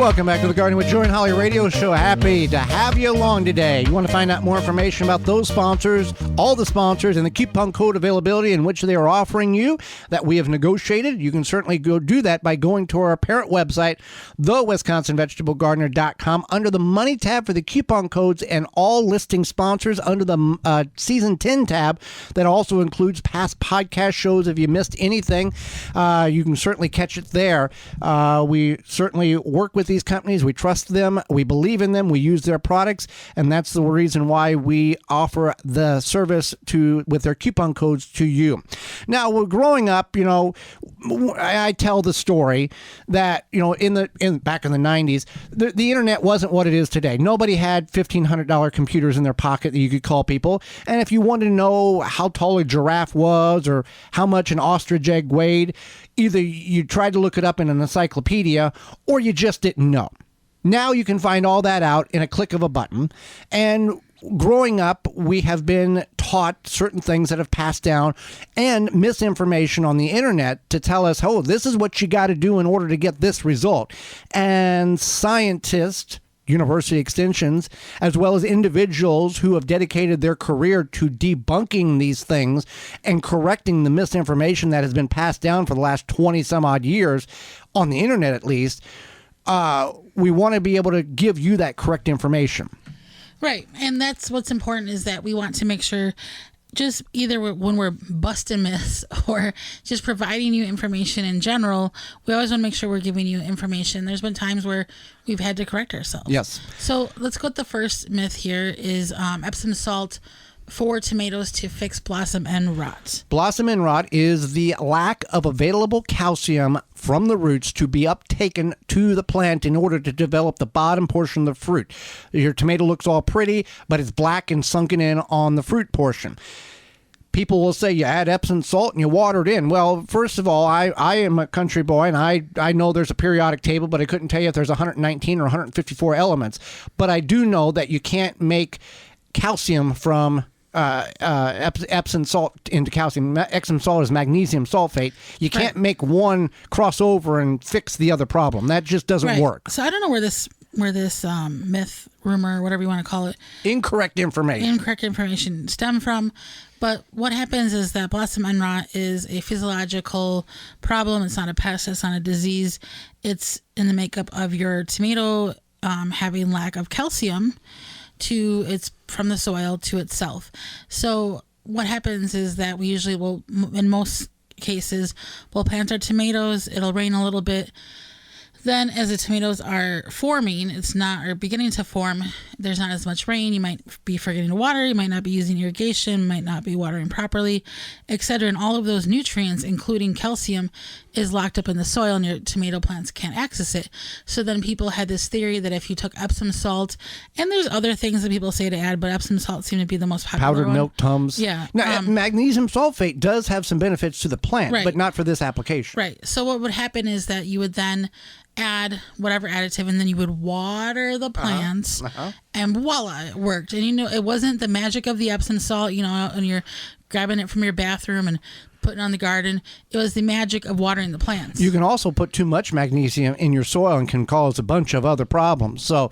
Welcome back to the Gardening with Joy and Holly radio show. Happy to have you along today. You want to find out more information about those sponsors, all the sponsors, and the coupon code availability in which they are offering you that we have negotiated. You can certainly go do that by going to our parent website, thewisconsinvegetablegardener.com, under the Money tab for the coupon codes and all listing sponsors under the Season 10 tab. That also includes past podcast shows. If you missed anything, you can certainly catch it there. We certainly work with these companies. We trust them. We believe in them. We use their products, and that's the reason why we offer the service with their coupon codes to you. Now, we're growing up, I tell the story that, back in the 90s, the internet wasn't what it is today. Nobody had $1,500 computers in their pocket that you could call people. And if you wanted to know how tall a giraffe was or how much an ostrich egg weighed, either you tried to look it up in an encyclopedia or you just didn't know. Now you can find all that out in a click of a button. And growing up, we have been taught certain things that have passed down and misinformation on the internet to tell us, oh, this is what you got to do in order to get this result. And scientists, university extensions, as well as individuals who have dedicated their career to debunking these things and correcting the misinformation that has been passed down for the last 20 some odd years on the internet, at least, we want to be able to give you that correct information. Right. And that's what's important, is that we want to make sure, just either when we're busting myths or just providing you information in general, we always want to make sure we're giving you information. There's been times where we've had to correct ourselves. Yes. So let's go with the first myth here is Epsom salt for tomatoes to fix blossom end rot. Blossom end rot is the lack of available calcium from the roots to be uptaken to the plant in order to develop the bottom portion of the fruit. Your tomato looks all pretty, but it's black and sunken in on the fruit portion. People will say you add Epsom salt and you water it in. Well, first of all, I am a country boy, and I know there's a periodic table, but I couldn't tell you if there's 119 or 154 elements. But I do know that you can't make calcium from Epsom salt into calcium. Epsom salt is magnesium sulfate. You can't make one cross over and fix the other problem. That just doesn't work. So I don't know where this myth, rumor, whatever you want to call it, incorrect information stem from. But what happens is that blossom end rot is a physiological problem. It's not a pest. It's not a disease. It's in the makeup of your tomato having lack of calcium from the soil to itself. So what happens is that we usually will, in most cases, we'll plant our tomatoes. It'll rain a little bit. Then as the tomatoes are forming, beginning to form, there's not as much rain. You might be forgetting to water. You might not be using irrigation, might not be watering properly, etc. And all of those nutrients, including calcium, is locked up in the soil, and your tomato plants can't access it. So then people had this theory that if you took Epsom salt, and there's other things that people say to add, but Epsom salt seemed to be the most popular powdered one. milk Tums. Yeah. Now, magnesium sulfate does have some benefits to the plant, but not for this application. Right. So what would happen is that you would then add whatever additive, and then you would water the plants, and voila, it worked. And it wasn't the magic of the Epsom salt, and you're grabbing it from your bathroom and putting it on the garden. It was the magic of watering the plants. You can also put too much magnesium in your soil and can cause a bunch of other problems. So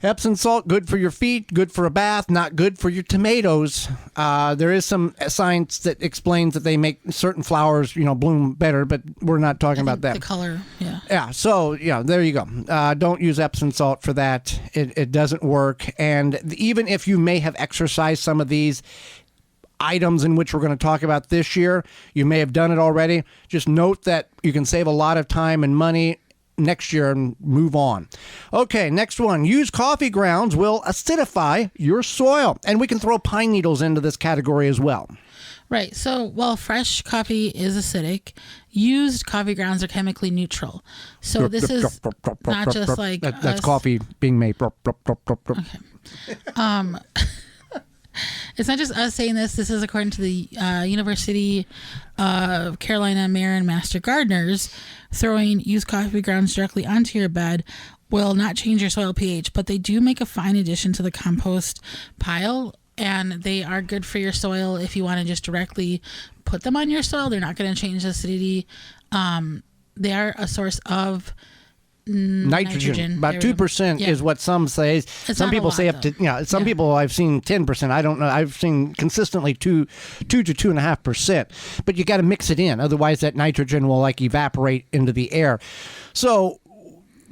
Epsom salt, good for your feet, good for a bath, not good for your tomatoes. There is some science that explains that they make certain flowers, bloom better, but we're not talking about that. The color, yeah. Yeah, so, there you go. Don't use Epsom salt for that. It doesn't work. And even if you may have exercised some of these items in which we're going to talk about this year, you may have done it already. Just note that you can save a lot of time and money next year and move on. Okay, next one. Used coffee grounds will acidify your soil. And we can throw pine needles into this category as well. Right. So while fresh coffee is acidic, used coffee grounds are chemically neutral. So this is not just like... That's coffee being made. Okay. It's not just us saying this. This is according to the University of Carolina Marin Master Gardeners. Throwing used coffee grounds directly onto your bed will not change your soil pH, but they do make a fine addition to the compost pile, and they are good for your soil if you want to just directly put them on your soil. They're not going to change the acidity. They are a source of nitrogen. About 2% is what some say. Some people say up to, some people I've seen 10%. I don't know. I've seen consistently 2 to 2.5%. But you got to mix it in. Otherwise, that nitrogen will like evaporate into the air. So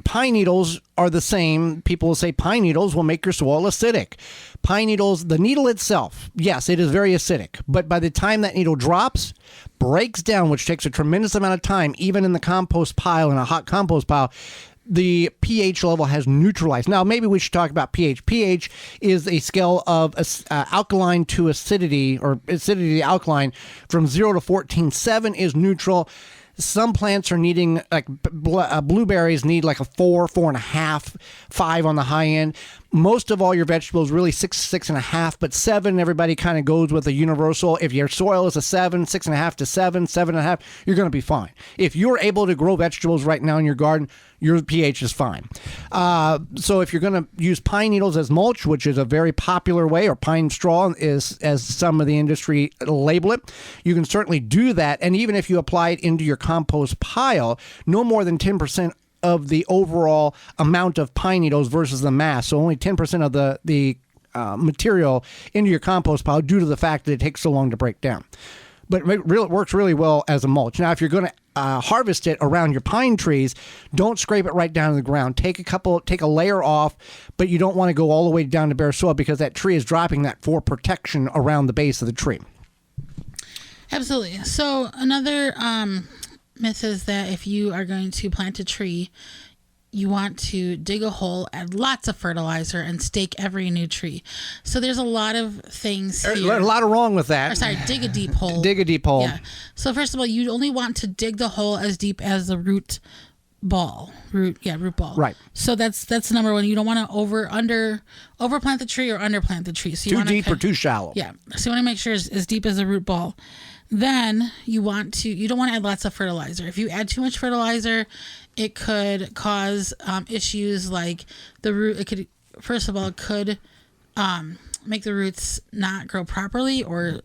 pine needles are the same. People will say pine needles will make your soil acidic. Pine needles, the needle itself, yes, it is very acidic. But by the time that needle drops, breaks down, which takes a tremendous amount of time, even in the compost pile, in a hot compost pile, the pH level has neutralized. Now, maybe we should talk about pH. pH is a scale of alkaline to acidity, or acidity to alkaline, from 0 to 14. 7 is neutral. Some plants are needing, like blueberries need like a 4, 4.5, 5 on the high end. Most of all your vegetables really 6, 6.5, but 7, everybody kind of goes with a universal. If your soil is a 7, 6.5 to 7, 7.5, you're going to be fine. If you're able to grow vegetables right now in your garden, your pH is fine. So if you're going to use pine needles as mulch, which is a very popular way, or pine straw is as some of the industry label it, you can certainly do that. And even if you apply it into your compost pile, no more than 10% of the overall amount of pine needles versus the mass. So only 10% of the material into your compost pile due to the fact that it takes so long to break down. But it works really well as a mulch. Now, if you're going to harvest it around your pine trees, don't scrape it right down to the ground. Take a layer off, but you don't want to go all the way down to bare soil because that tree is dropping that for protection around the base of the tree. Absolutely. So another myth is that if you are going to plant a tree, you want to dig a hole, add lots of fertilizer, and stake every new tree. So there's a lot of things here. A lot of wrong with that. Or sorry, dig a deep hole. Dig a deep hole. Yeah. So first of all, you only want to dig the hole as deep as the root ball. Root ball. Right. So that's number one. You don't want to overplant the tree or underplant the tree. So you too deep or too shallow. Yeah. So you want to make sure it's as deep as the root ball. Then you don't want to add lots of fertilizer. If you add too much fertilizer, it could cause issues like the root. It could, first of all, make the roots not grow properly, or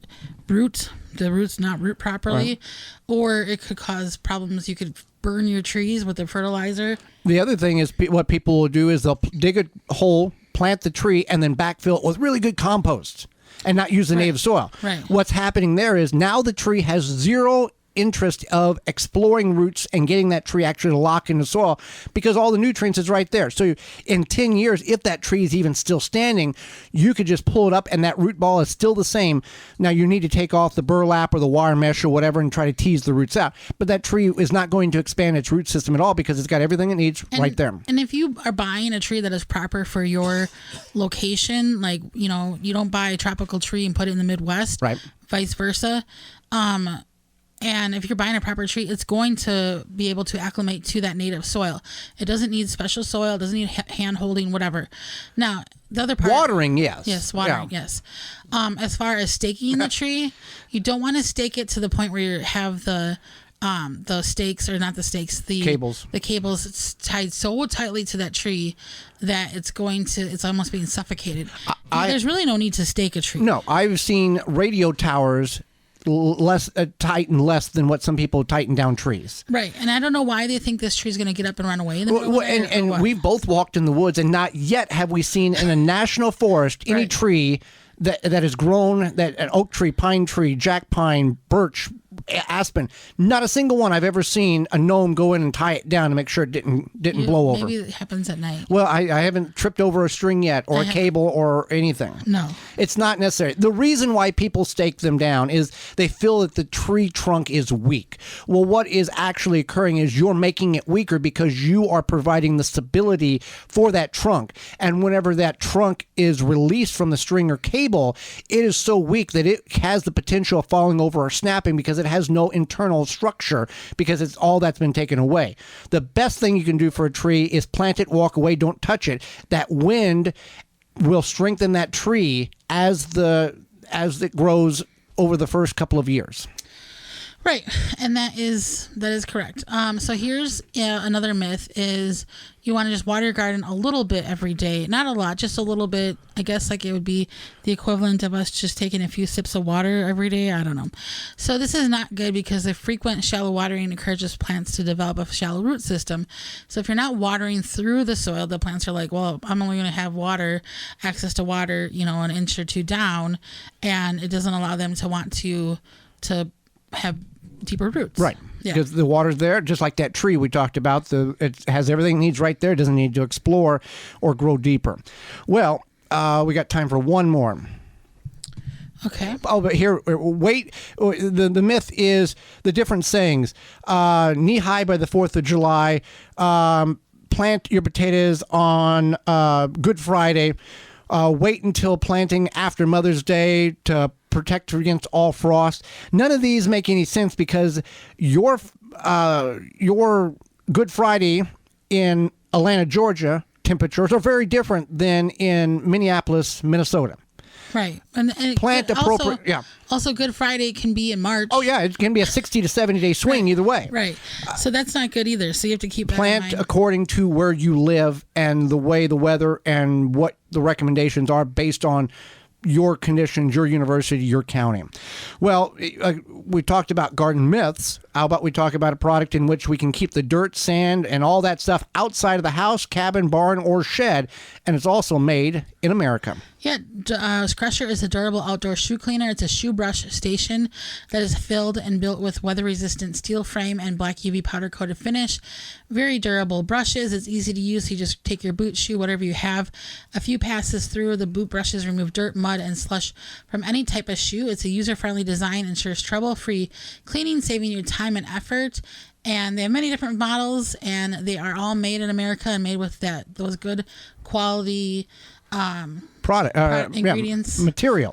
the roots not root properly, right. Or it could cause problems. You could burn your trees with the fertilizer. The other thing is what people will do is they'll dig a hole, plant the tree, and then backfill it with really good compost. And not use the native soil. Right. What's happening there is now the tree has zero interest of exploring roots and getting that tree actually to lock into soil because all the nutrients is right there. So in 10 years, if that tree is even still standing, you could just pull it up and that root ball is still the same. Now you need to take off the burlap or the wire mesh or whatever and try to tease the roots out. But that tree is not going to expand its root system at all because it's got everything it needs right there. And if you are buying a tree that is proper for your location, like, you don't buy a tropical tree and put it in the Midwest, right? Vice versa. And if you're buying a proper tree, it's going to be able to acclimate to that native soil. It doesn't need special soil. It doesn't need hand holding, whatever. Now, the other part... Watering, yes. Yes, watering, yes. As far as staking the tree, you don't want to stake it to the point where you have the stakes, or not the stakes, the cables. The cables, it's tied so tightly to that tree that it's almost being suffocated. There's really no need to stake a tree. No, I've seen radio towers tighten less than what some people tighten down trees. Right. And I don't know why they think this tree's going to get up and run away. And we've both walked in the woods, and not yet have we seen in a national forest any tree that has grown, that an oak tree, pine tree, jack pine, birch, aspen, not a single one I've ever seen a gnome go in and tie it down to make sure it didn't blow over. Maybe it happens at night. Well, I haven't tripped over a string yet, or a cable, or anything. No. It's not necessary. The reason why people stake them down is they feel that the tree trunk is weak. Well, what is actually occurring is you're making it weaker because you are providing the stability for that trunk. And whenever that trunk is released from the string or cable, it is so weak that it has the potential of falling over or snapping because it has no internal structure, because it's all that's been taken away. The best thing you can do for a tree is plant it, walk away, don't touch it. That wind will strengthen that tree as it grows over the first couple of years. Right, and that is correct. So here's another myth: is you want to just water your garden a little bit every day, not a lot, just a little bit. I guess like it would be the equivalent of us just taking a few sips of water every day. I don't know. So this is not good because the frequent shallow watering encourages plants to develop a shallow root system. So if you're not watering through the soil, the plants are like, well, I'm only going to have access to water, an inch or two down, and it doesn't allow them to want to have deeper roots. Right. Yeah. Because the water's there, just like that tree we talked about. It has everything it needs right there. It doesn't need to explore or grow deeper. Well, we got time for one more. Okay. Oh, but here, wait. The myth is the different sayings. Knee high by the 4th of July. Plant your potatoes on Good Friday. Wait until planting after Mother's Day to protect against all frost. None of these make any sense because your Good Friday in Atlanta, Georgia, temperatures are very different than in Minneapolis, Minnesota. Right. And plant appropriate. Yeah. Also, Good Friday can be in March. Oh, yeah. It can be a 60 to 70 day swing right. either way. Right. So that's not good either. So you have to keep that plant in mind. According to where you live and the way the weather and what the recommendations are based on your conditions, your university, your county. Well, we talked about garden myths. How about we talk about a product in which we can keep the dirt, sand, and all that stuff outside of the house, cabin, barn, or shed, and it's also made in America. Yeah, Crusher is a durable outdoor shoe cleaner. It's a shoe brush station that is filled and built with weather-resistant steel frame and black UV powder-coated finish. Very durable brushes. It's easy to use. You just take your boot, shoe, whatever you have. A few passes through, the boot brushes remove dirt, mud, and slush from any type of shoe. It's a user-friendly design, ensures trouble-free cleaning, saving you time and effort. And they have many different models, and they are all made in America and made with those good quality product ingredients, material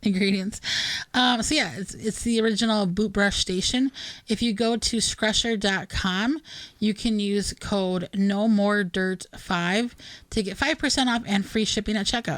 ingredients. So yeah, it's the original boot brush station. If you go to scrusher.com, you can use code NOMOREDIRT5 to get 5% off and free shipping at checkout.